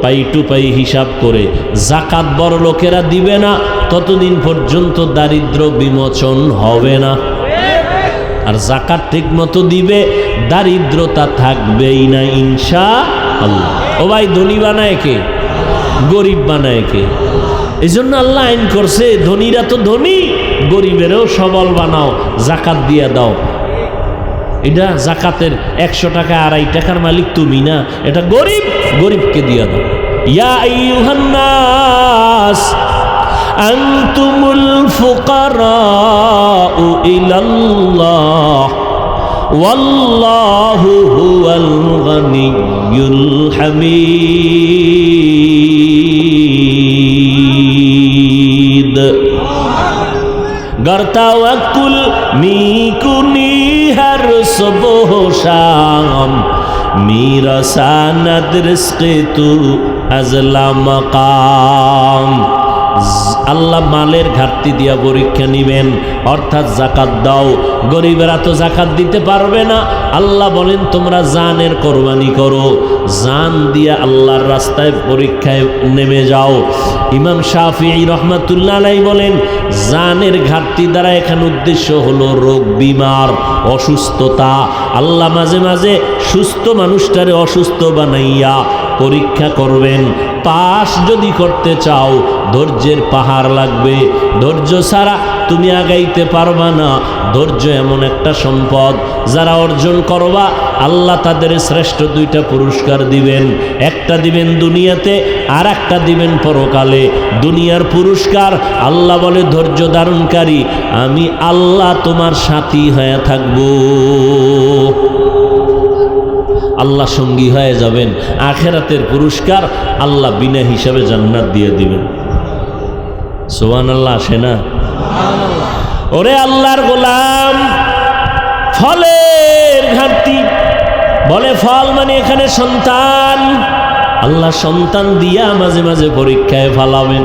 পাই টু পাই হিসাব করে যাকাত বড় লোকেরা দিবে না, ততদিন পর্যন্ত দারিদ্র বিমোচন হবে না। আর যাকাত ঠিক মতো দিবে, দারিদ্রতা থাকবেই না ইনশাআল্লাহ। ও ভাই, ধনী বানায় কে? গরিব বানায় কে? এই জন্য আল্লাহ আইন করছে, ধনীরা তো ধনী, গরিবেরও সবল বানাও, যাকাত দিয়া দাও। এটা যাকাতের 100 টাকা 2.5 টাকার মালিক তুমি না, এটা গরিব, গরিবকে দিয়া দাও। ইয়া আইয়ুহান নাস আনতুমুল ফুকারাউ ইলাল্লাহ ওয়াল্লাহু হুয়াল গনিয়্যুল হামিদ। गर तवक्कुल मीकुनी हर सुबह शाम, मेरा सानद रिज़्क़ तू अज़ला मकाम। আল্লাহ মালের ঘাটতি দিয়া পরীক্ষা নিবেন, অর্থাৎ যাকাত দাও। গরিবেরা তো যাকাত দিতে পারবে না। আল্লাহ বলেন তোমরা জানের কোরবানি করো, জান দিয়া আল্লাহর রাস্তায় পরীক্ষায় নেমে যাও। ইমাম শাফিঈ রাহমাতুল্লাহ আলাইহি বলেন জানের ঘাটতি দ্বারা এখানে উদ্দেশ্য হলো রোগ বিমার, অসুস্থতা। আল্লাহ মাঝে মাঝে সুস্থ মানুষটারে অসুস্থ বানাইয়া পরীক্ষা করবেন। পাস যদি করতে চাও ধৈর্যের পাহাড় লাগবে, ধৈর্য ছাড়া তুমি আগাইতে পারবা না। ধৈর্য এমন একটা সম্পদ, যারা অর্জন করবা আল্লাহ তাদের শ্রেষ্ঠ 2টা পুরস্কার দিবেন। একটা দিবেন দুনিয়াতে, আর একটা দিবেন পরকালে। দুনিয়ার পুরস্কার আল্লাহ বলে ধৈর্য ধারণকারী আমি আল্লাহ তোমার সাথী হয়ে থাকবো, আল্লাহ সঙ্গী হয়ে যাবেন। আখেরাতের পুরস্কার আল্লাহ বিনা হিসাবে জান্নাত দিয়ে দিবেন। সুবহানাল্লাহ, আসে না? ওরে আল্লাহর গোলাম, ফলের ঘাটতি, বলে ফল মানে এখানে সন্তান। আল্লাহ সন্তান দিয়া মাঝে মাঝে পরীক্ষায় ফালাবেন।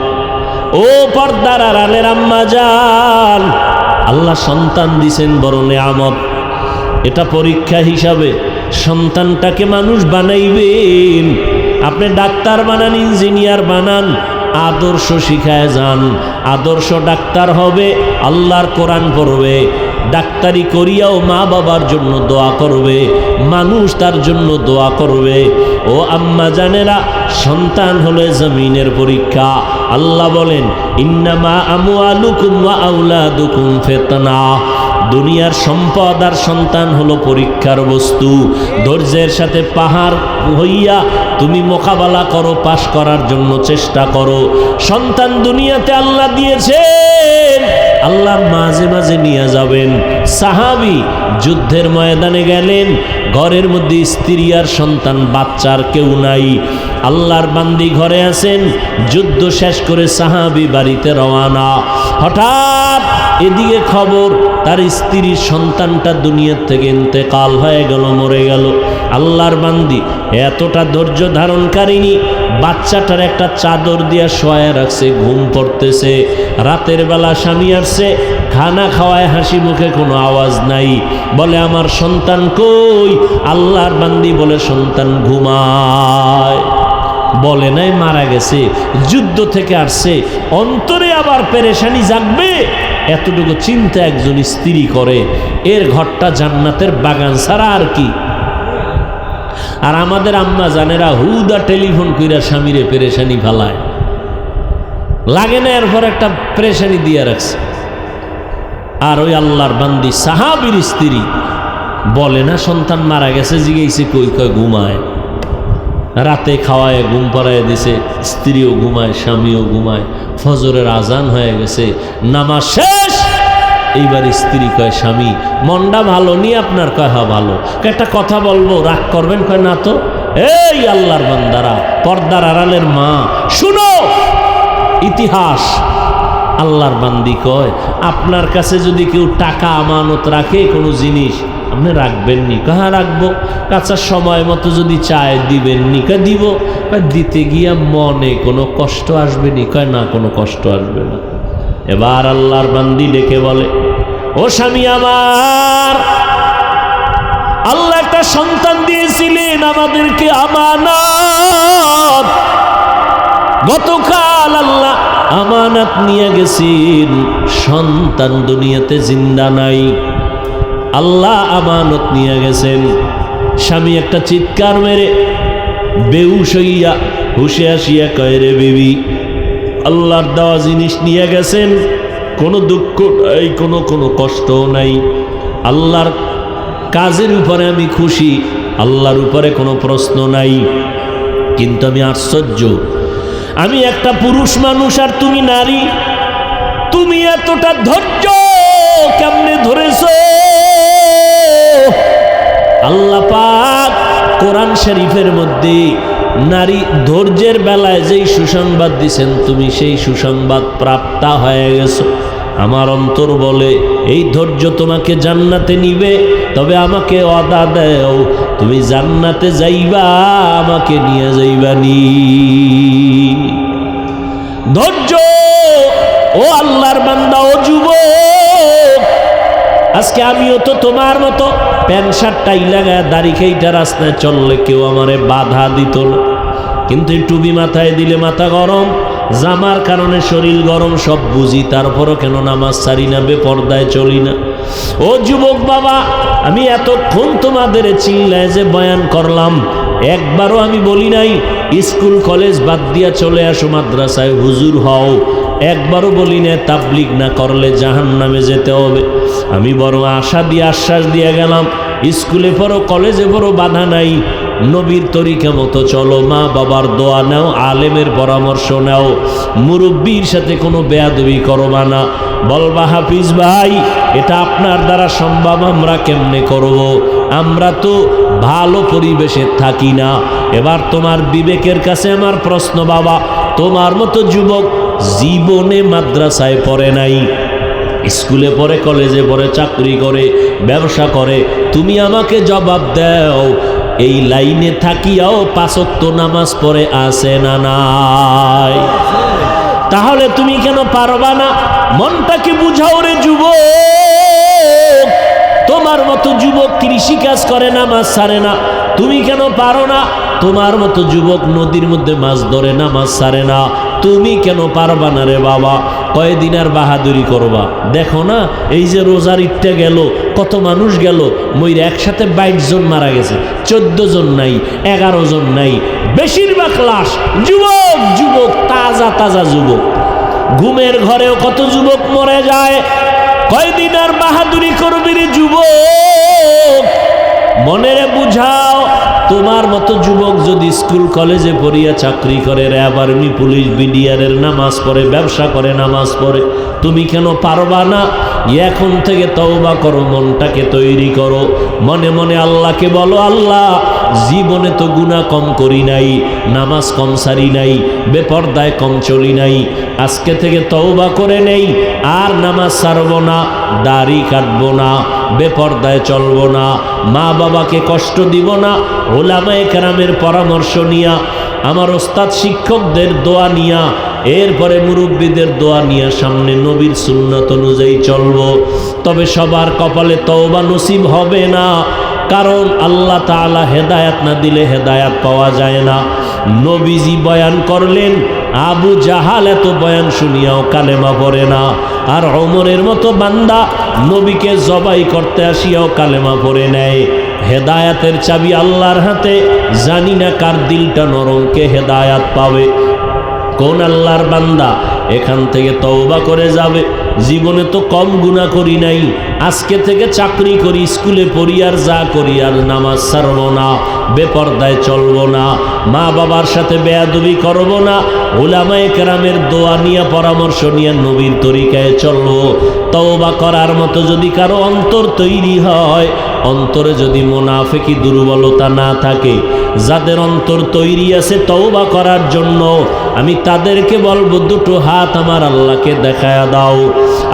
ও পর্দার আড়ালের আম্মা জান, আল্লাহ সন্তান দিছেন বড় নেয়ামত, এটা পরীক্ষা হিসাবে সন্তানটাকে মানুষ বানাইবেন। আপনি ডাক্তার বানান, ইঞ্জিনিয়ার বানান, আদর্শ শিখায় যান। আদর্শ ডাক্তার হবে, আল্লাহর কোরআন পড়বে, ডাক্তারি করিয়াও মা বাবার জন্য দোয়া করবে, মানুষ তার জন্য দোয়া করবে। ও আম্মা জানেরা, সন্তান হলে জমিনের পরীক্ষা। আল্লাহ বলেন ইন্নামা আমওয়ালুকুম ওয়া আওলাদুকুম ফিতনা। দুনিয়ার সম্পদ আর সন্তান হলো পরীক্ষার বস্তু। ধৈর্যের সাথে পাহাড় হইয়া তুমি মোকাবেলা করো, পাশ করার জন্য চেষ্টা করো। সন্তান দুনিয়াতে আল্লাহ দিয়েছেন, আল্লাহ মাঝে মাঝে নিয়ে যাবেন। সাহাবী যুদ্ধের ময়দানে গেলেন, ঘরের মধ্যে স্ত্রী আর সন্তান, বাচ্চার কেউ নাই। আল্লাহর বান্দি ঘরে আছেন, যুদ্ধ শেষ করে সাহাবী বাড়িতে রওয়ানা। হঠাৎ এদিকে খবর তার স্ত্রীর সন্তানটা দুনিয়ার থেকে ইন্তেকাল হয়ে গেল, মরে গেল। আল্লাহর বান্দি এতটা ধৈর্য ধারণকারিনী, বাচ্চাটার একটা চাদর দিয়া শোয়া রাখছে, ঘুম পড়তেছে। রাতের বেলা স্বামী আসছে, খানা খাওয়ায় হাসি মুখে, কোনো আওয়াজ নাই। বলে আমার সন্তান কই? আল্লাহর বান্দি বলে সন্তান ঘুমায়। বলে নাই মারা গেছে, যুদ্ধ থেকে আসছে, অন্তরে আবার পেরেশানি জাগবে, এতটুকু চিন্তা একজন স্ত্রী করে, এর ঘরটা জান্নাতের বাগান ছাড়া আর কি। আর আমাদের আম্মা জানেরা হুদা টেলিফোন কইরা স্বামীরে পেরেশানি ফালায়, লাগে না এরপর একটা পেরেশানি দিয়ে রাখছে। আর ওই আল্লাহর বান্দি সাহাবীর স্ত্রী বলে না সন্তান মারা গেছে, জিগেইছে কই, কয় ঘুমায়, রাতে খাওয়ায় ঘুম পাড়ায় দিছে, স্ত্রীও ঘুমায়, স্বামীও ঘুমায়, ফজরের আজান হয়ে গেছে, নামাজ শেষ। এইবার স্ত্রী কয় স্বামী মনটা ভালো নি আপনার? কয় হ্যাঁ ভালো। একটা কথা বলবো, রাগ করবেন? কয় না তো। এই আল্লাহর বান্দারা, পর্দার আড়ালের মা, শুনো ইতিহাস। আল্লাহর বান্দি কয় আপনার কাছে যদি কেউ টাকা আমানত রাখে কোনো জিনিস, আপনি রাখবেননি? কহা রাখবো। কাঁচার সময় মতো যদি চায় দিবেননি? কয় দিব। কয় দিতে গিয়া মনে কোনো কষ্ট আসবেনি? কয় না, কোনো কষ্ট আসবে না। এবার আল্লাহর বান্দি ডেকে বলে, ও স্বামী আমার, আল্লাহ একটা সন্তান দিয়েছিলেন আমাদেরকে আমানত, গতকাল আল্লাহ আমানত নিয়ে গেছেন, সন্তান দুনিয়াতে জিন্দা নাই, আল্লাহ আমানত নিয়ে গেছেন। স্বামী একটা চিৎকার মেরে বেহুশ হইয়া হুশে আসিয়া কয়, রে বিবি, আল্লাহর দেওয়া জিনিস নিয়ে গেছেন, কোনো দুঃখ নাই, কোনো কষ্ট নাই, আল্লাহর কাজের উপরে আমি খুশি, আল্লাহর উপরে কোনো প্রশ্ন নাই। কিন্তু আমি আশ্চর্য, আমি একটা পুরুষ মানুষ আর তুমি নারী, তুমি এতটা ধৈর্য কেমনে ধরেছো? আল্লাহ পাক কোরআন শরীফের মধ্যে নারী ধৈর্যের বেলায় যেই সুসংবাদ দিছেন, তুমি সেই সুসংবাদ প্রাপ্তা হয়ে গেছো। আমার অন্তর বলে এই ধৈর্য তোমাকে জান্নাতে নিবে, তবে আমাকে ওয়াদা দাও তুমি জান্নাতে যাইবা, আমাকে নিয়ে যাইবা নি। ধৈর্য। ও আল্লাহর বান্দা, ও যুবক, আজকে আমিও তো তোমার মতো প্যান্ট শার্ট টাই লাগায় দাড়ি খেইটা রাস্তায় চললে কেউ আমারে বাধা দিত না, কিন্তু টুপি মাথায় দিলে মাথা গরম, জামার কারণে শরীর গরম, সব বুঝি, তারপরও কেন নামাজ ছাড়ি না, বেপর্দায় চলি না। ও যুবক বাবা, আমি এতক্ষণ তোমাদের চিল্লায় যে বয়ান করলাম, একবারও আমি বলি নাই স্কুল কলেজ বাদ দিয়া চলে আসো মাদ্রাসায় হুজুর হও, একবারও বলি না তাবলিগ না করলে জাহান্নামে যেতে হবে। আমি বড় আশা দিয়ে আশ্বাস দিয়ে গেলাম, স্কুলে পড়ো কলেজে পড়ো বাধা নাই, নবীর তরিকা মতো চলো, মা বাবার দোয়া নাও, আলেমের পরামর্শ নাও, মুরব্বীর সাথে কোনো বেয়াদবি করবা না। বলবা হাফিজ ভাই এটা আপনার দ্বারা সম্ভব, আমরা কেমনে করব? আমরা তো ভালো পরিবেশে থাকি না। এবার তোমার বিবেকের কাছে আমার প্রশ্ন বাবা, তোমার মতো যুবক জীবনে মাদ্রাসায় পড়ে নাই, স্কুলে পড়ে, কলেজে পড়ে, চাকরি করে, ব্যবসা করে, তুমি আমাকে জবাব দাও, এই লাইনে থাকিয়াও 5 ওয়াক্ত নামাজ পড়ে আছে না নাই? তাহলে তুমি কেন পারবা না? মনটাকে বুঝাও রে যুবক। তোমার মতো যুবক কৃষি কাজ করে, নামাজ ছাড়ে না, তুমি কেন পারো না? তোমার মতো যুবক নদীর মধ্যে মাছ ধরে, নামাজ ছাড়ে না, তুমি কেন পারবা না রে বাবা? কয়দিন আর বাহাদুরি করবা? দেখো না এই যে রোজার ঈদটা গেল, কত মানুষ গেল, মইর একসাথে 22 জন মারা গেছে, 14 জন নাই, 11 জন নাই, বেশিরভাগ লাশ যুবক, যুবক, তাজা তাজা যুবক। ঘুমের ঘরেও কত যুবক মরে যায়। কয়দিন আর বাহাদুরি করবি রে যুবক? মনেরে বুঝাও, তোমার মতো যুবক যদি স্কুল কলেজে পড়িয়া চাকরি করে, র্যাব আর্মি পুলিশ বিডিআরের নামাজ পড়ে, ব্যবসা করে, নামাজ পড়ে, তুমি কেন পারবা না? এখন থেকে তওবা করো, মনটাকে তৈরি করো, মনে মনে আল্লাহকে বলো, আল্লাহ জীবনে তো গুনাহ কম করি নাই, নামাজ কম সারি নাই, বেপর্দায় কম চলি নাই, আজকে থেকে তওবা করে নেই, আর নামাজ ছাড়বো না, দাড়ি কাটবো না, বেপর্দায় চলবো না, মা বাবাকে কষ্ট দিব না, ওলামায়ে কেরামের পরামর্শ নিয়া, আমার ওস্তাদ শিক্ষকদের দোয়া নিয়া, এরপরে মুরব্বীদের দোয়া নিয়ে সামনে নবীর সুন্নাত অনুযায়ী চলবো। তবে সবার কপালে তওবা নসিব হবে না, কারণ আল্লাহ তাআলা হেদায়াত না দিলে হেদায়াত পাওয়া যায় না। নবীজি বয়ান করলেন, আবু জাহাল এত বয়ান শুনিয়াও কালেমা পড়ে না, আর ওমরের মতো বান্দা নবীকে জবাই করতে আসিয়াও কালেমা পড়ে নেয়। হেদায়াতের চাবি আল্লাহর হাতে, জানি না কার দিলটা নরমকে হেদায়াত পাবে, কোন আল্লাহর বান্দা এখান থেকে তওবা করে যাবে। জীবনে তো কম গুনাহ করি নাই, আজকে থেকে চাকরি করি, স্কুলে পড়ি, আর যা করি, আর নামাজ ছাড়ব না, বেপরদায় চলব না, মা বাবার সাথে বেয়াদবি করব না, উলামায়ে কেরামের দোয়া নিয়ে পরামর্শ নিয়ে নবীর তরিকায় চলব। তওবা করার মতো যদি কারো অন্তর তৈরি হয়, অন্তরে যদি মুনাফিকি দুর্বলতা না থাকে, যাদের অন্তর তৈরি আছে তওবা করার জন্য, আমি তাদেরকে বলবো দুটো হাত আমার আল্লাহকে দেখায়া দাও।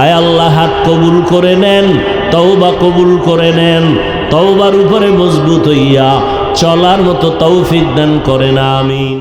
আয় আল্লাহ, হাত কবুল করে নেন, তওবা কবুল করে নেন, তওবার উপরে মজবুত হইয়া চলার মতো তৌফিক দান করেন, আমিন।